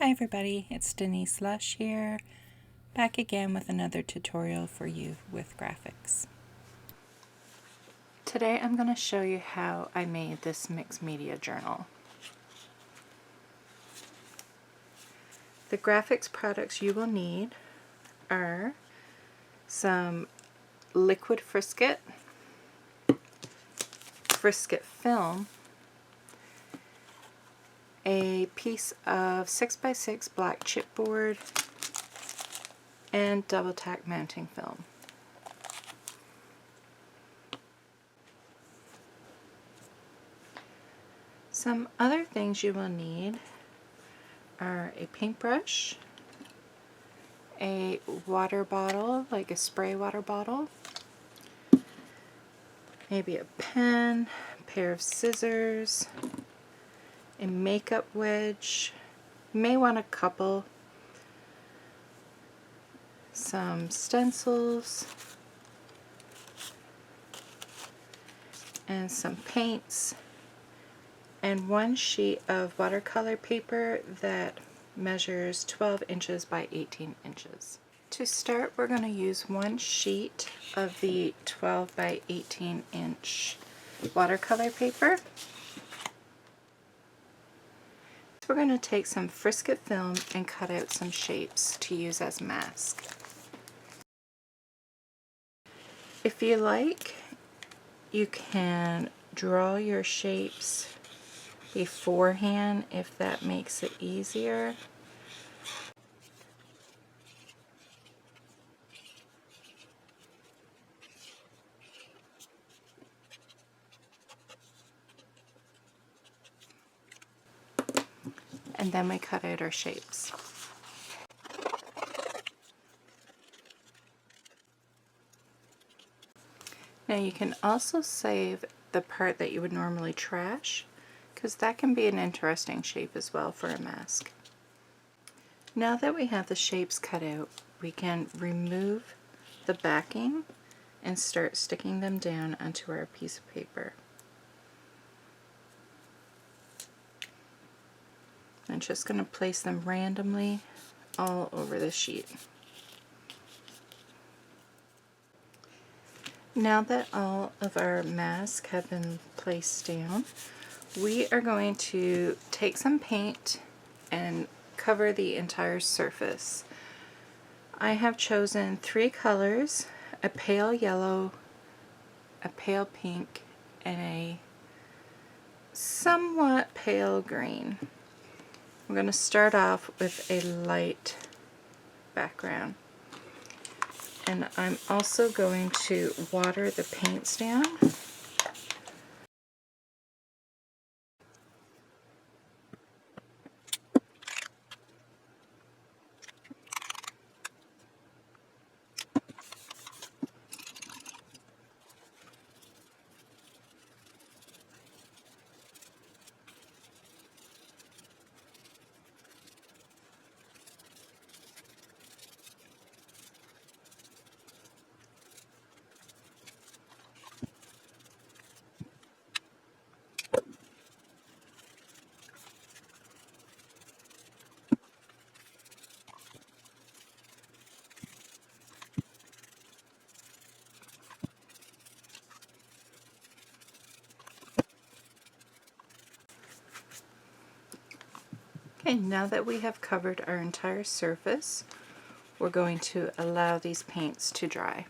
Hi everybody, it's Denise Lush here, back again with another tutorial for you with graphics. Today I'm going to show you how I made this mixed media journal. The graphics products you will need are some liquid Frisket Film, a piece of 6x6 black chipboard, and double tack mounting film. Some other things you will need are a paintbrush, a water bottle, like a spray water bottle, maybe a pen, a pair of scissors, a makeup wedge, you may want a couple, some stencils, and some paints, and one sheet of watercolor paper that measures 12 inches by 18 inches. To start, we're going to use one sheet of the 12 by 18 inch watercolor paper. We're going to take some Frisket film and cut out some shapes to use as mask. If you like, you can draw your shapes beforehand if that makes it easier. And then we cut out our shapes. Now you can also save the part that you would normally trash, because that can be an interesting shape as well for a mask. Now that we have the shapes cut out, we can remove the backing and start sticking them down onto our piece of paper. I'm just going to place them randomly all over the sheet. Now that all of our masks have been placed down, we are going to take some paint and cover the entire surface. I have chosen 3 colors, a pale yellow, a pale pink, and a somewhat pale green. I'm going to start off with a light background. And I'm also going to water the paints down. Okay, now that we have covered our entire surface, we're going to allow these paints to dry.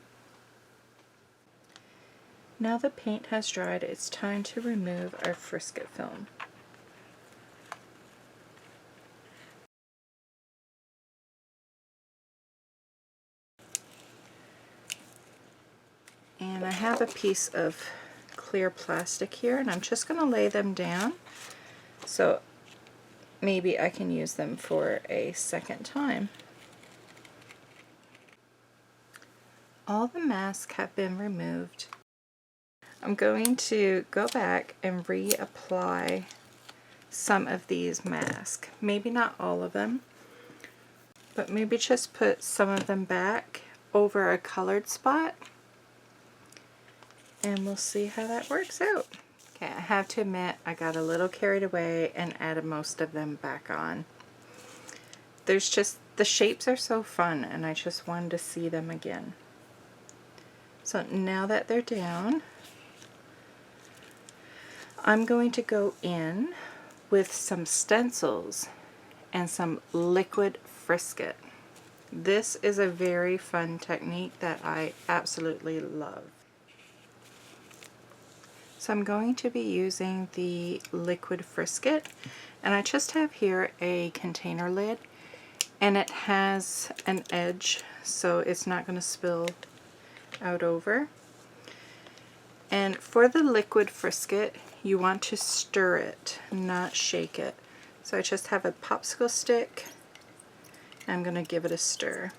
Now the paint has dried, it's time to remove our Frisket film. And I have a piece of clear plastic here, and I'm just going to lay them down so maybe I can use them for a second time. All the masks have been removed. I'm going to go back and reapply some of these masks. Maybe not all of them, but maybe just put some of them back over a colored spot, and we'll see how that works out. Okay, I have to admit I got a little carried away and added most of them back on. there's just, the shapes are so fun, and I just wanted to see them again. So now that they're down, I'm going to go in with some stencils and some liquid frisket. This is a very fun technique that I absolutely love. So I'm going to be using the liquid frisket, and I just have here a container lid, and it has an edge so it's not going to spill out over. And for the liquid frisket, you want to stir it, not shake it. So I just have a popsicle stick, and I'm going to give it a stir.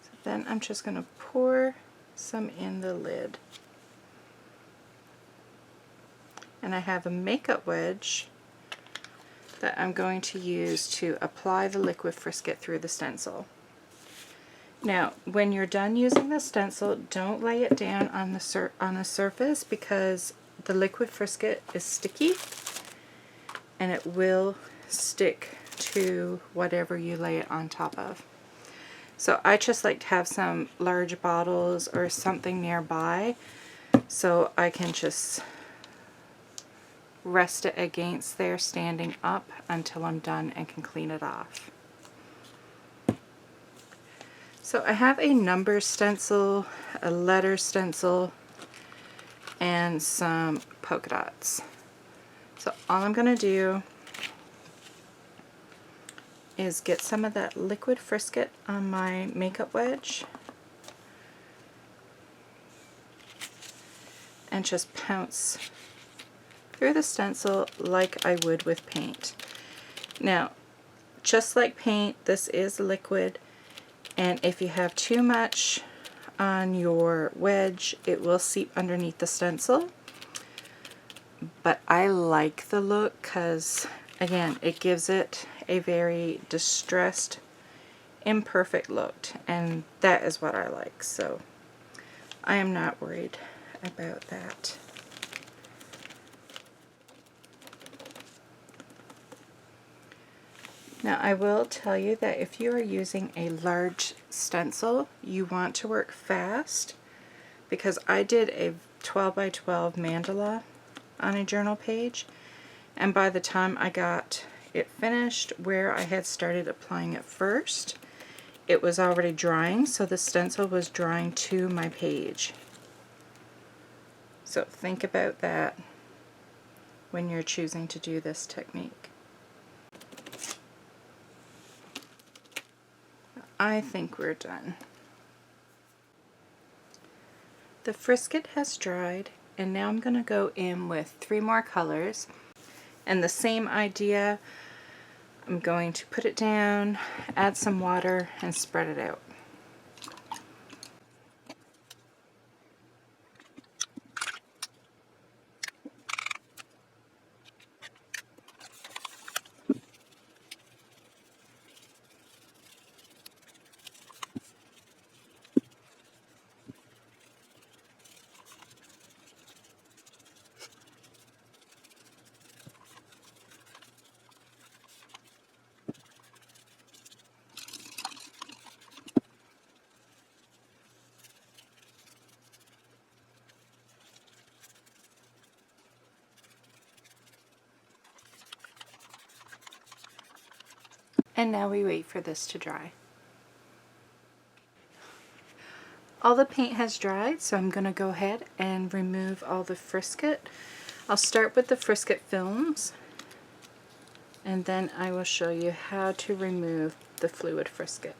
So then I'm just going to pour some in the lid. And I have a makeup wedge that I'm going to use to apply the liquid frisket through the stencil. Now, when you're done using the stencil, don't lay it down on a surface, because the liquid frisket is sticky and it will stick to whatever you lay it on top of. So I just like to have some large bottles or something nearby so I can just rest it against there standing up until I'm done and can clean it off. So I have a number stencil, a letter stencil, and some polka dots. So all I'm going to do is get some of that liquid frisket on my makeup wedge and just pounce through the stencil like I would with paint. Now, just like paint, this is liquid, and if you have too much on your wedge, it will seep underneath the stencil. But I like the look because, again, it gives it a very distressed, imperfect look, and that is what I like, so I am not worried about that. Now I will tell you that if you are using a large stencil, you want to work fast, because I did a 12 by 12 mandala on a journal page, and by the time I got it finished where I had started applying it first, it was already drying, so the stencil was drying to my page. So think about that when you're choosing to do this technique. I think we're done. The frisket has dried, and now I'm going to go in with 3 more colors, and the same idea. I'm going to put it down, add some water, and spread it out. And now we wait for this to dry. All the paint has dried, so I'm going to go ahead and remove all the frisket. I'll start with the frisket films, and then I will show you how to remove the fluid frisket.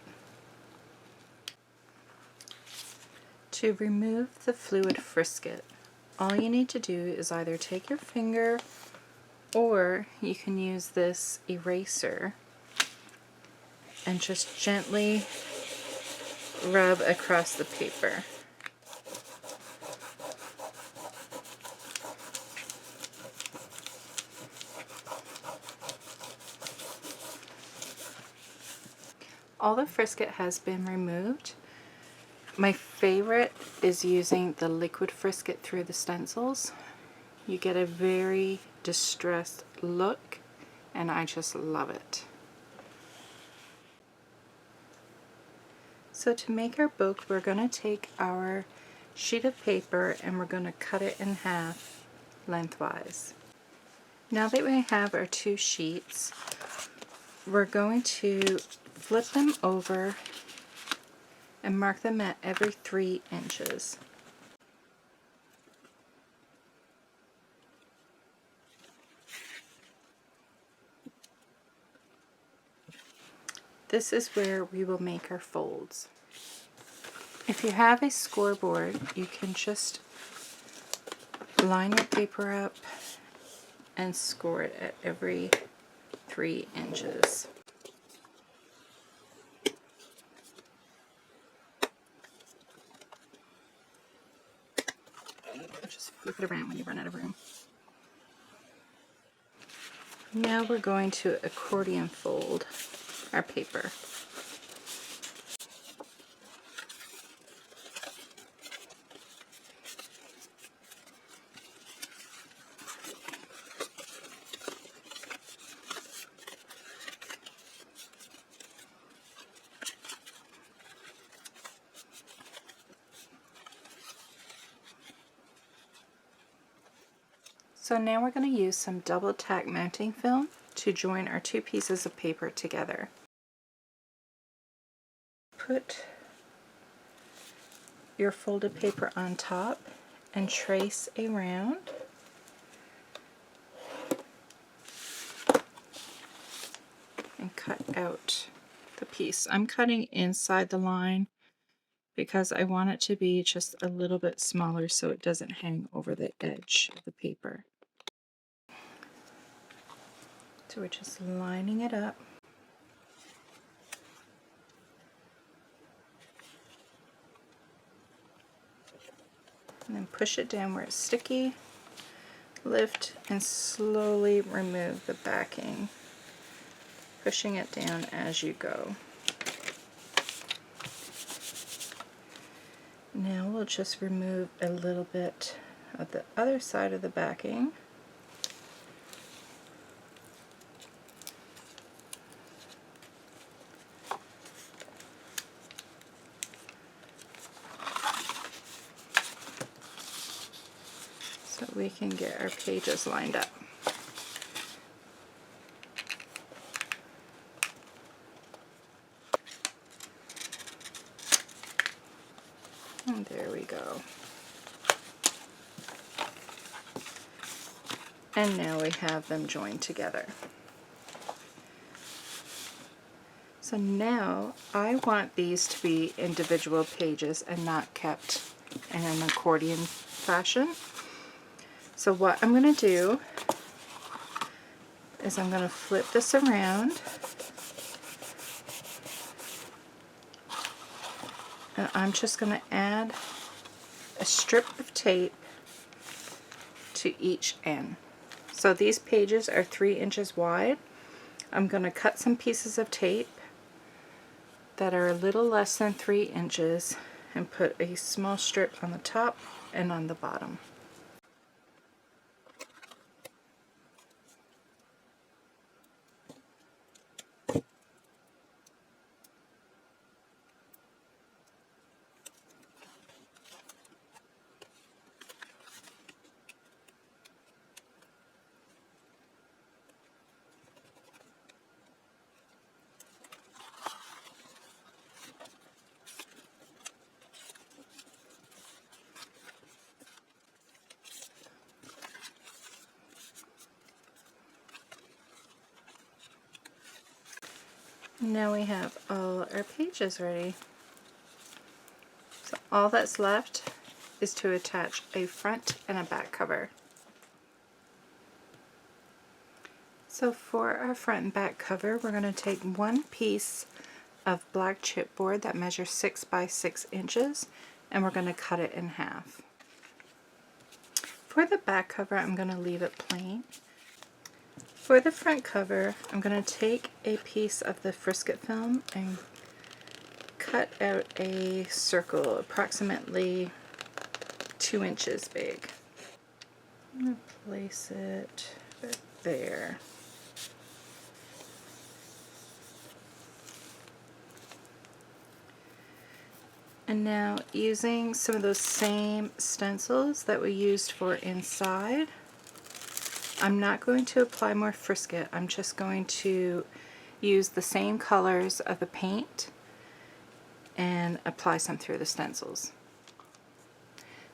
To remove the fluid frisket, all you need to do is either take your finger, or you can use this eraser and just gently rub across the paper. All the frisket has been removed. My favorite is using the liquid Frisket through the stencils. You get a very distressed look, and I just love it. So to make our book, we're going to take our sheet of paper and we're going to cut it in half lengthwise. Now that we have our two sheets, we're going to flip them over and mark them at every 3 inches. This is where we will make our folds. If you have a scoreboard, you can just line your paper up and score it at every 3 inches. Just flip it around when you run out of room. Now we're going to accordion fold our paper. So now we're going to use some double tack mounting film to join our two pieces of paper together. Put your folded paper on top and trace around. And cut out the piece. I'm cutting inside the line because I want it to be just a little bit smaller so it doesn't hang over the edge of the paper. So we're just lining it up. And then push it down where it's sticky, lift, and slowly remove the backing, pushing it down as you go. Now we'll just remove a little bit of the other side of the backing. So we can get our pages lined up. And there we go. And now we have them joined together. So now I want these to be individual pages and not kept in an accordion fashion. So what I'm going to do is I'm going to flip this around and I'm just going to add a strip of tape to each end. So these pages are 3 inches wide. I'm going to cut some pieces of tape that are a little less than 3 inches and put a small strip on the top and on the bottom. Now we have all our pages ready. So all that's left is to attach a front and a back cover. So for our front and back cover, we're going to take one piece of black chipboard that measures 6 by 6 inches and we're going to cut it in half. For the back cover, I'm going to leave it plain. For the front cover, I'm going to take a piece of the Frisket film and cut out a circle approximately 2 inches big. I'm going to place it right there. And now, using some of those same stencils that we used for inside, I'm not going to apply more Frisket. I'm just going to use the same colors of the paint and apply some through the stencils.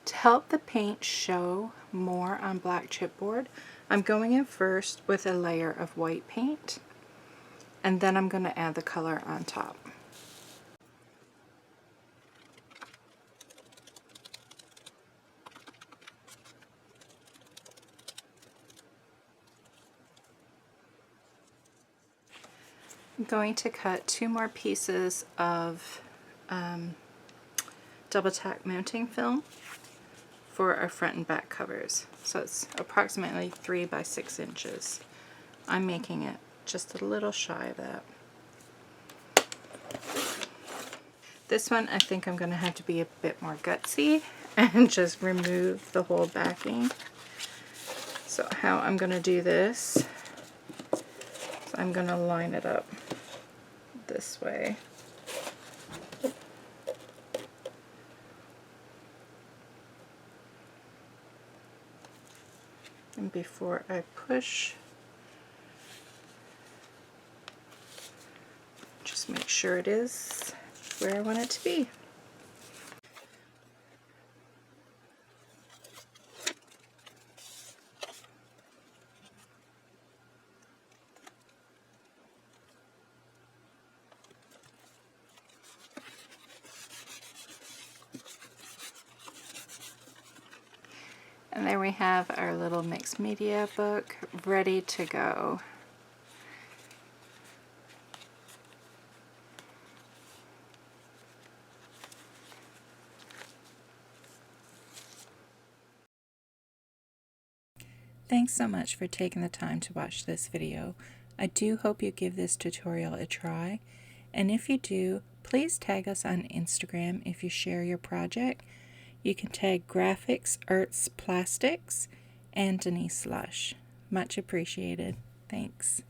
To help the paint show more on black chipboard, I'm going in first with a layer of white paint, and then I'm going to add the color on top. I'm going to cut 2 more pieces of double tack mounting film for our front and back covers. So it's approximately 3 by 6 inches. I'm making it just a little shy of that. This one I think I'm going to have to be a bit more gutsy and just remove the whole backing. So how I'm going to do this is I'm going to line it up this way. And before I push, just make sure it is where I want it to be. And there we have our little mixed media book ready to go. Thanks so much for taking the time to watch this video. I do hope you give this tutorial a try, and if you do, please tag us on Instagram if you share your project. You can tag Grafix Arts Plastics and Denise Lush. Much appreciated. Thanks.